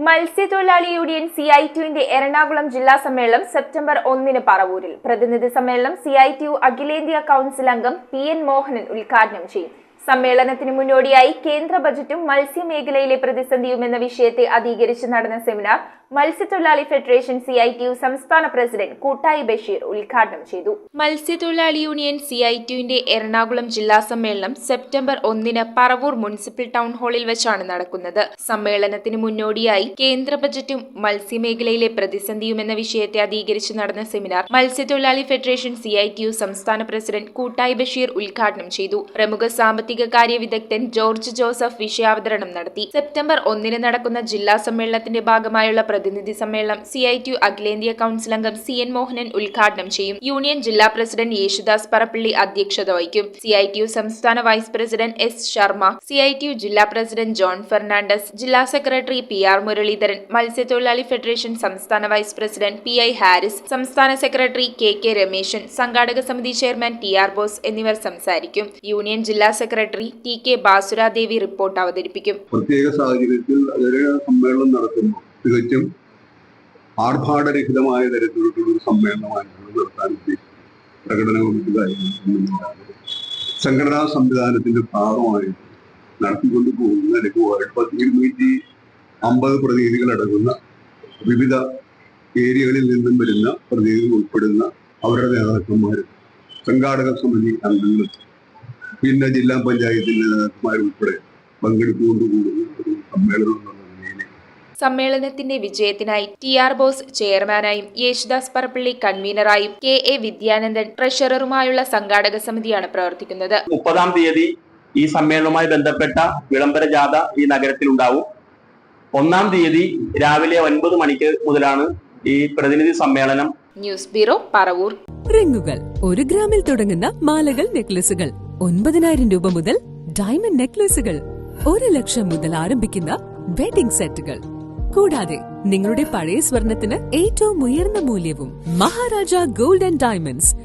മത്സ്യത്തൊഴിലാളി യൂണിയൻ CITU-ന്റെ എറണാകുളം ജില്ലാ സമ്മേളനം സെപ്റ്റംബർ 1 പറവൂരിൽ. പ്രതിനിധി സമ്മേളനം CITU അഖിലേന്ത്യാ കൗൺസിൽ അംഗം PN മോഹനൻ ഉദ്ഘാടനം ചെയ്യും. സമ്മേളനത്തിന് മുന്നോടിയായി കേന്ദ്ര ബജറ്റും മത്സ്യമേഖലയിലെ പ്രതിസന്ധിയും എന്ന വിഷയത്തെ അധികരിച്ച് നടന്ന സെമിനാർ മത്സ്യത്തൊഴിലാളി ഫെഡറേഷൻ CITU സംസ്ഥാന പ്രസിഡന്റ് കൂട്ടായി ബഷീർ ഉദ്ഘാടനം ചെയ്തു. മത്സ്യത്തൊഴിലാളി യൂണിയൻ CITU-ന്റെ എറണാകുളം ജില്ലാ സമ്മേളനം സെപ്റ്റംബർ 1 പറവൂർ മുനിസിപ്പൽ ടൗൺ ഹാളിൽ വെച്ചാണ് നടക്കുന്നത്. സമ്മേളനത്തിന് മുന്നോടിയായി കേന്ദ്ര ബജറ്റും മത്സ്യമേഖലയിലെ പ്രതിസന്ധിയും എന്ന വിഷയത്തെ അധികരിച്ച് നടന്ന സെമിനാർ മത്സ്യത്തൊഴിലാളി ഫെഡറേഷൻ CITU സംസ്ഥാന പ്രസിഡന്റ് കൂട്ടായി ബഷീർ ഉദ്ഘാടനം ചെയ്തു. പ്രമുഖ സാമ്പത്തിക കാര്യ വിദഗ്ധൻ ജോർജ് ജോസഫ് വിഷയാവതരണം നടത്തി. സെപ്റ്റംബർ 1 നടക്കുന്ന ജില്ലാ സമ്മേളനത്തിന്റെ ഭാഗമായുള്ള പ്രതിനിധി സമ്മേളനം CITU അഖിലേന്ത്യാ കൗൺസിൽ അംഗം CN മോഹനൻ ഉദ്ഘാടനം ചെയ്യും. യൂണിയൻ ജില്ലാ പ്രസിഡന്റ് യേശുദാസ് പറപ്പള്ളി അധ്യക്ഷത വഹിക്കും. CITU സംസ്ഥാന vice president S Sharma, CITU ജില്ലാ പ്രസിഡന്റ് ജോൺ ഫെർണാണ്ടസ്, ജില്ലാ സെക്രട്ടറി PR മുരളീധരൻ, മത്സ്യത്തൊഴിലാളി ഫെഡറേഷൻ സംസ്ഥാന വൈസ് പ്രസിഡന്റ് PI ഹാരിസ്, സംസ്ഥാന സെക്രട്ടറി KK രമേശൻ, സംഘാടക സമിതി ചെയർമാൻ TR ബോസ് എന്നിവർ സംസാരിക്കും. യൂണിയൻ ജില്ലാ സെക്രട്ടറി TK ബാസുരാദേവി റിപ്പോർട്ട് അവതരിപ്പിക്കും. പ്രത്യേക സാഹചര്യത്തിൽ സമ്മേളനം നടത്തുന്നു തികച്ചും ആർഭാടരഹിതമായ തരത്തിലുള്ള ഒരു സമ്മേളനമായിരുന്നു നടത്താൻ ഉദ്ദേശിച്ചത്. പ്രകടന സംഘടനാ സംവിധാനത്തിന്റെ ഭാഗമായി നടത്തിക്കൊണ്ടു പോകുന്ന 250 പ്രതിനിധികൾ അടങ്ങുന്ന വിവിധ ഏരിയകളിൽ നിന്നും വരുന്ന പ്രതിനിധികൾ ഉൾപ്പെടുന്ന അവരുടെ നേതാക്കന്മാരും സംഘാടക സമിതി അംഗങ്ങളും പിന്നെ ജില്ലാ പഞ്ചായത്തിലെ നേതാക്കന്മാരുൾപ്പെടെ പങ്കെടുത്തുകൊണ്ടുകൂടുന്ന ഒരു സമ്മേളനം. സമ്മേളനത്തിന്റെ വിജയത്തിനായി TR ബോസ് ചെയർമാനായും യേശുദാസ് പറപ്പള്ളി കൺവീനറായും KA വിദ്യാനന്ദൻ ട്രഷററുമായുള്ള സംഘാടക സമിതിയാണ് പ്രവർത്തിക്കുന്നത്. 30-ാം തീയതി ഈ സമ്മേളനവുമായി ബന്ധപ്പെട്ട വിളംബര ജാഥ ഈ നഗരത്തിൽ ഉണ്ടാവും. 1-ാം തീയതി രാവിലെ 9 മണിക്ക് മുതലാണ് ഈ പ്രതിനിധി സമ്മേളനം. News bureau, Paravur. റിങ്ങുകൾ 1 ഗ്രാമിൽ തുടങ്ങുന്ന മാലകൾ, നെക്ലസുകൾ 9,000 രൂപ മുതൽ ഡയമണ്ട് നെക്ലസുകൾ 1 ലക്ഷം മുതൽ ആരംഭിക്കുന്ന വെഡിംഗ് സെറ്റുകൾ, കൂടാതെ നിങ്ങളുടെ പഴയ സ്വർണത്തിന് ഏറ്റവും ഉയർന്ന മൂല്യവും. Maharaja gold and diamonds,